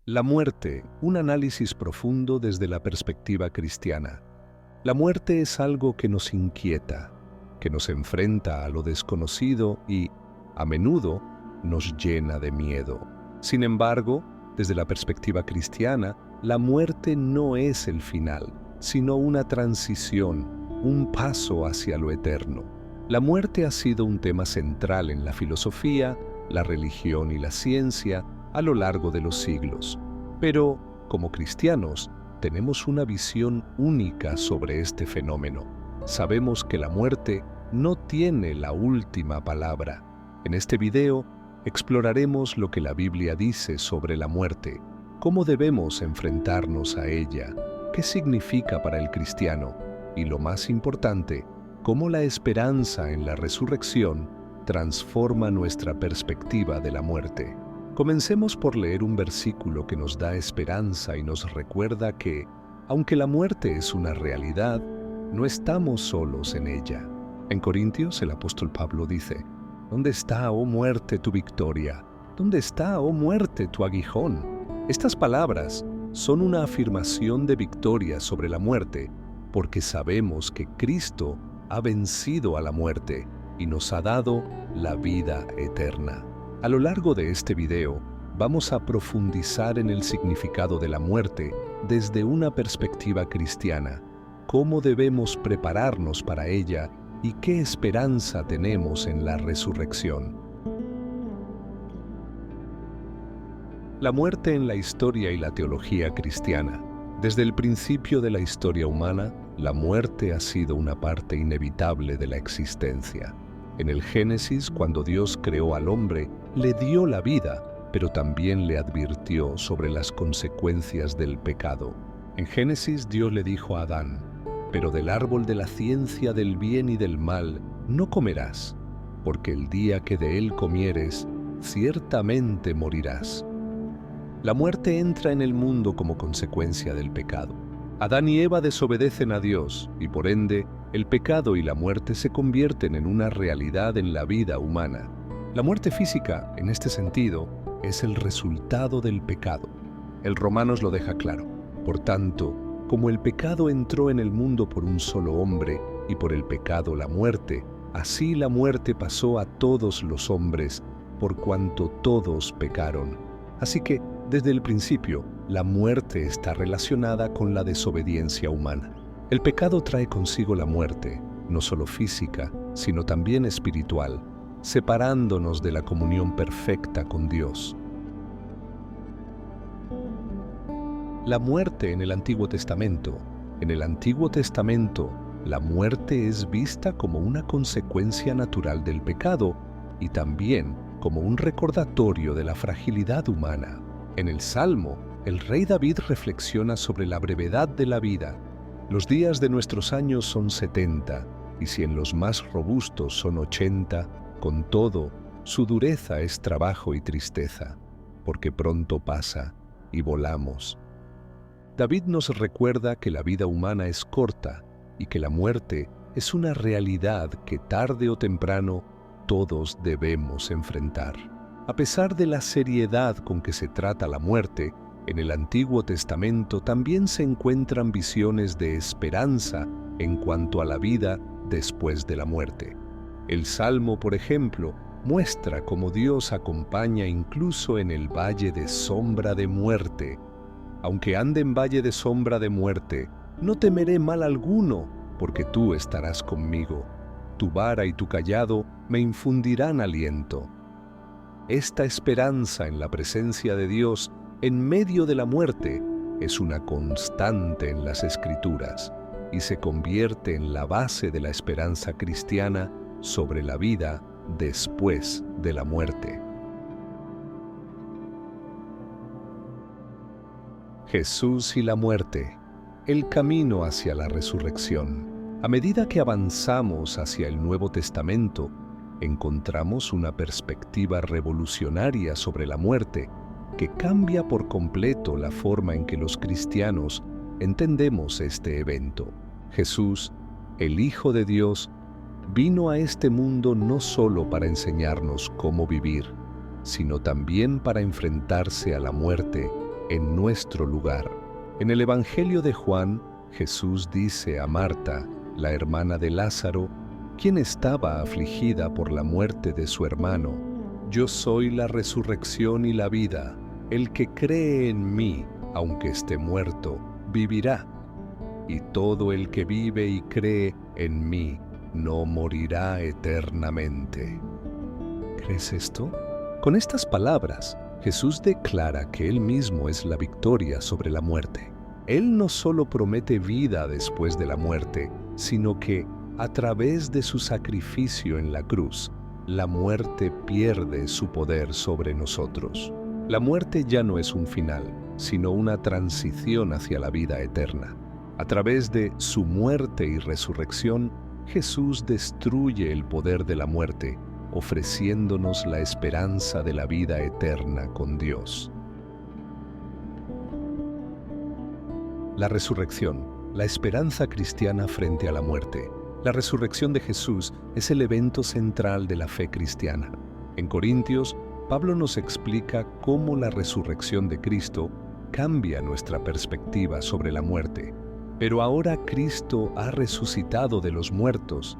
La muerte, un análisis profundo desde la perspectiva cristiana. La muerte es algo que nos inquieta, que nos enfrenta a lo desconocido y, a menudo, nos llena de miedo. Sin embargo, desde la perspectiva cristiana, la muerte no es el final, sino una transición, un paso hacia lo eterno. La muerte ha sido un tema central en la filosofía, la religión y la ciencia a lo largo de los siglos. Pero, como cristianos, tenemos una visión única sobre este fenómeno. Sabemos que la muerte no tiene la última palabra. En este video, exploraremos lo que la Biblia dice sobre la muerte, cómo debemos enfrentarnos a ella, qué significa para el cristiano y, lo más importante, cómo la esperanza en la resurrección transforma nuestra perspectiva de la muerte. Comencemos por leer un versículo que nos da esperanza y nos recuerda que, aunque la muerte es una realidad, no estamos solos en ella. En Corintios, el apóstol Pablo dice: ¿Dónde está, oh muerte, tu victoria? ¿Dónde está, oh muerte, tu aguijón? Estas palabras son una afirmación de victoria sobre la muerte, porque sabemos que Cristo ha vencido a la muerte y nos ha dado la vida eterna. A lo largo de este video, vamos a profundizar en el significado de la muerte desde una perspectiva cristiana, cómo debemos prepararnos para ella y qué esperanza tenemos en la resurrección. La muerte en la historia y la teología cristiana. Desde el principio de la historia humana, la muerte ha sido una parte inevitable de la existencia. En el Génesis, cuando Dios creó al hombre, le dio la vida, pero también le advirtió sobre las consecuencias del pecado. En Génesis, Dios le dijo a Adán: «Pero del árbol de la ciencia del bien y del mal no comerás, porque el día que de él comieres, ciertamente morirás». La muerte entra en el mundo como consecuencia del pecado. Adán y Eva desobedecen a Dios y, por ende, el pecado y la muerte se convierten en una realidad en la vida humana. La muerte física, en este sentido, es el resultado del pecado. El Romanos lo deja claro. Por tanto, como el pecado entró en el mundo por un solo hombre y por el pecado la muerte, así la muerte pasó a todos los hombres, por cuanto todos pecaron. Así que, desde el principio, la muerte está relacionada con la desobediencia humana. El pecado trae consigo la muerte, no solo física, sino también espiritual, separándonos de la comunión perfecta con Dios. La muerte en el Antiguo Testamento. En el Antiguo Testamento, la muerte es vista como una consecuencia natural del pecado y también como un recordatorio de la fragilidad humana. En el Salmo, el rey David reflexiona sobre la brevedad de la vida. Los días de nuestros años son 70, y si en los más robustos son 80, con todo, su dureza es trabajo y tristeza, porque pronto pasa y volamos. David nos recuerda que la vida humana es corta y que la muerte es una realidad que tarde o temprano todos debemos enfrentar. A pesar de la seriedad con que se trata la muerte, en el Antiguo Testamento también se encuentran visiones de esperanza en cuanto a la vida después de la muerte. El Salmo, por ejemplo, muestra cómo Dios acompaña incluso en el valle de sombra de muerte. Aunque ande en valle de sombra de muerte, no temeré mal alguno, porque tú estarás conmigo. Tu vara y tu cayado me infundirán aliento. Esta esperanza en la presencia de Dios en medio de la muerte es una constante en las Escrituras y se convierte en la base de la esperanza cristiana sobre la vida después de la muerte. Jesús y la muerte, el camino hacia la resurrección. A medida que avanzamos hacia el Nuevo Testamento, encontramos una perspectiva revolucionaria sobre la muerte que cambia por completo la forma en que los cristianos entendemos este evento. Jesús, el Hijo de Dios, vino a este mundo no solo para enseñarnos cómo vivir, sino también para enfrentarse a la muerte en nuestro lugar. En el Evangelio de Juan, Jesús dice a Marta, la hermana de Lázaro, quien estaba afligida por la muerte de su hermano: Yo soy la resurrección y la vida. El que cree en mí, aunque esté muerto, vivirá. Y todo el que vive y cree en mí, no morirá eternamente. ¿Crees esto? Con estas palabras, Jesús declara que Él mismo es la victoria sobre la muerte. Él no solo promete vida después de la muerte, sino que, a través de su sacrificio en la cruz, la muerte pierde su poder sobre nosotros. La muerte ya no es un final, sino una transición hacia la vida eterna. A través de su muerte y resurrección, Jesús destruye el poder de la muerte, ofreciéndonos la esperanza de la vida eterna con Dios. La resurrección, la esperanza cristiana frente a la muerte. La resurrección de Jesús es el evento central de la fe cristiana. En Corintios, Pablo nos explica cómo la resurrección de Cristo cambia nuestra perspectiva sobre la muerte. Pero ahora Cristo ha resucitado de los muertos.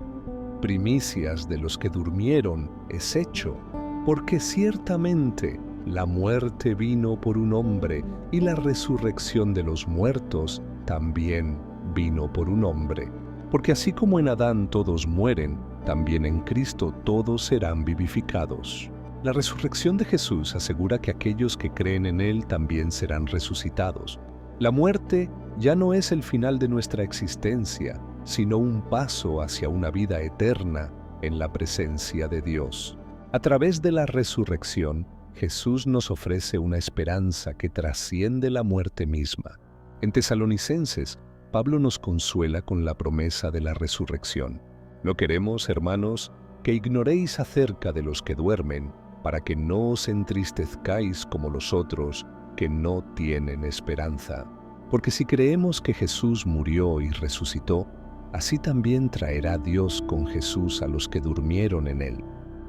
Primicias de los que durmieron es hecho, porque ciertamente la muerte vino por un hombre y la resurrección de los muertos también vino por un hombre. Porque así como en Adán todos mueren, también en Cristo todos serán vivificados. La resurrección de Jesús asegura que aquellos que creen en Él también serán resucitados. La muerte ya no es el final de nuestra existencia, sino un paso hacia una vida eterna en la presencia de Dios. A través de la resurrección, Jesús nos ofrece una esperanza que trasciende la muerte misma. En Tesalonicenses, Pablo nos consuela con la promesa de la resurrección. No queremos, hermanos, que ignoréis acerca de los que duermen, para que no os entristezcáis como los otros que no tienen esperanza. Porque si creemos que Jesús murió y resucitó, así también traerá Dios con Jesús a los que durmieron en Él.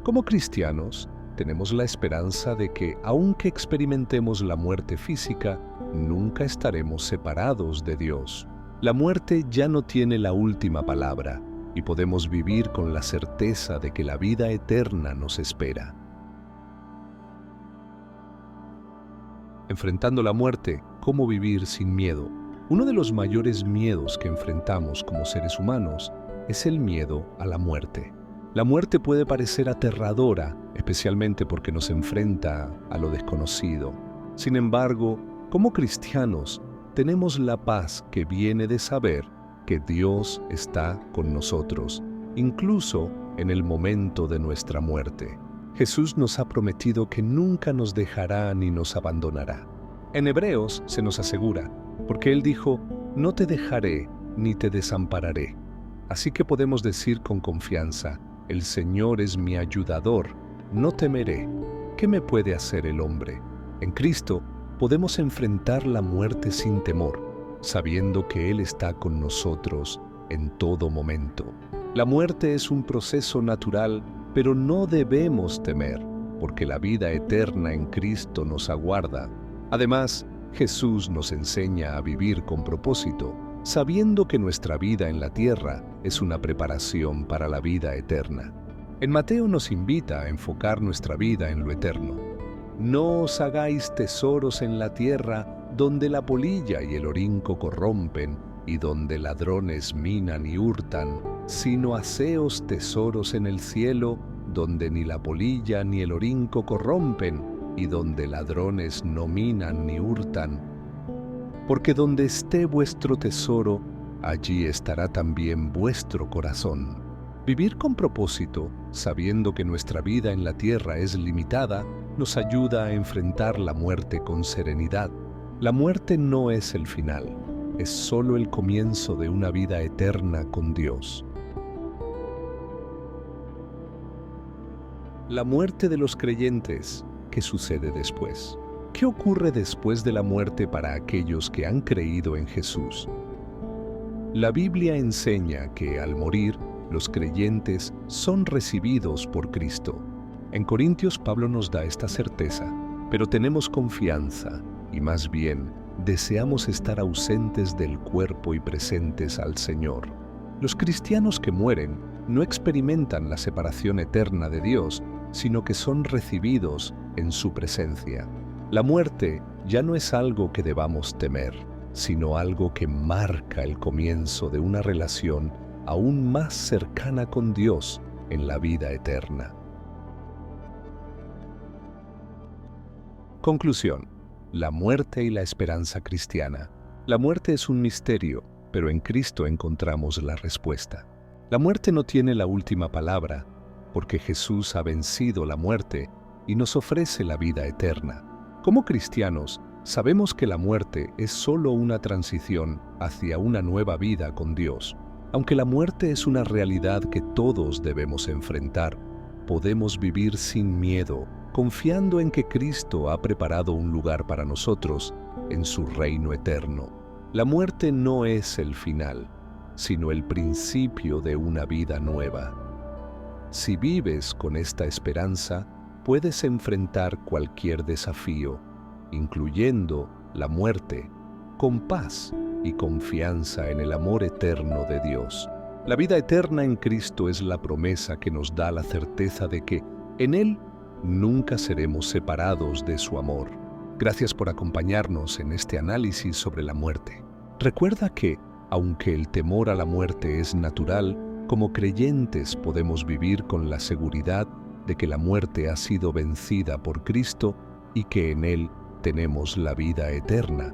Como cristianos, tenemos la esperanza de que, aunque experimentemos la muerte física, nunca estaremos separados de Dios. La muerte ya no tiene la última palabra y podemos vivir con la certeza de que la vida eterna nos espera. Enfrentando la muerte, ¿cómo vivir sin miedo? Uno de los mayores miedos que enfrentamos como seres humanos es el miedo a la muerte. La muerte puede parecer aterradora, especialmente porque nos enfrenta a lo desconocido. Sin embargo, como cristianos, tenemos la paz que viene de saber que Dios está con nosotros, incluso en el momento de nuestra muerte. Jesús nos ha prometido que nunca nos dejará ni nos abandonará. En Hebreos se nos asegura, porque Él dijo: no te dejaré ni te desampararé. Así que podemos decir con confianza: el Señor es mi ayudador, no temeré. ¿Qué me puede hacer el hombre? En Cristo podemos enfrentar la muerte sin temor, sabiendo que Él está con nosotros en todo momento. La muerte es un proceso natural, pero no debemos temer, porque la vida eterna en Cristo nos aguarda. Además, Jesús nos enseña a vivir con propósito, sabiendo que nuestra vida en la tierra es una preparación para la vida eterna. En Mateo nos invita a enfocar nuestra vida en lo eterno. No os hagáis tesoros en la tierra, donde la polilla y el orinco corrompen, y donde ladrones minan y hurtan, sino haceos tesoros en el cielo, donde ni la polilla ni el orinco corrompen, y donde ladrones no minan ni hurtan. Porque donde esté vuestro tesoro, allí estará también vuestro corazón. Vivir con propósito, sabiendo que nuestra vida en la tierra es limitada, nos ayuda a enfrentar la muerte con serenidad. La muerte no es el final, es solo el comienzo de una vida eterna con Dios. La muerte de los creyentes. ¿Qué sucede después? ¿Qué ocurre después de la muerte para aquellos que han creído en Jesús? La Biblia enseña que al morir, los creyentes son recibidos por Cristo. En Corintios, Pablo nos da esta certeza, pero tenemos confianza y más bien deseamos estar ausentes del cuerpo y presentes al Señor. Los cristianos que mueren no experimentan la separación eterna de Dios, sino que son recibidos en su presencia. La muerte ya no es algo que debamos temer, sino algo que marca el comienzo de una relación aún más cercana con Dios en la vida eterna. Conclusión: la muerte y la esperanza cristiana. La muerte es un misterio, pero en Cristo encontramos la respuesta. La muerte no tiene la última palabra, porque Jesús ha vencido la muerte y nos ofrece la vida eterna. Como cristianos, sabemos que la muerte es solo una transición hacia una nueva vida con Dios. Aunque la muerte es una realidad que todos debemos enfrentar, podemos vivir sin miedo, confiando en que Cristo ha preparado un lugar para nosotros en su reino eterno. La muerte no es el final, sino el principio de una vida nueva. Si vives con esta esperanza, puedes enfrentar cualquier desafío, incluyendo la muerte, con paz y confianza en el amor eterno de Dios. La vida eterna en Cristo es la promesa que nos da la certeza de que en Él nunca seremos separados de su amor. Gracias por acompañarnos en este análisis sobre la muerte. Recuerda que, aunque el temor a la muerte es natural, como creyentes podemos vivir con la seguridad de que la muerte ha sido vencida por Cristo y que en Él tenemos la vida eterna.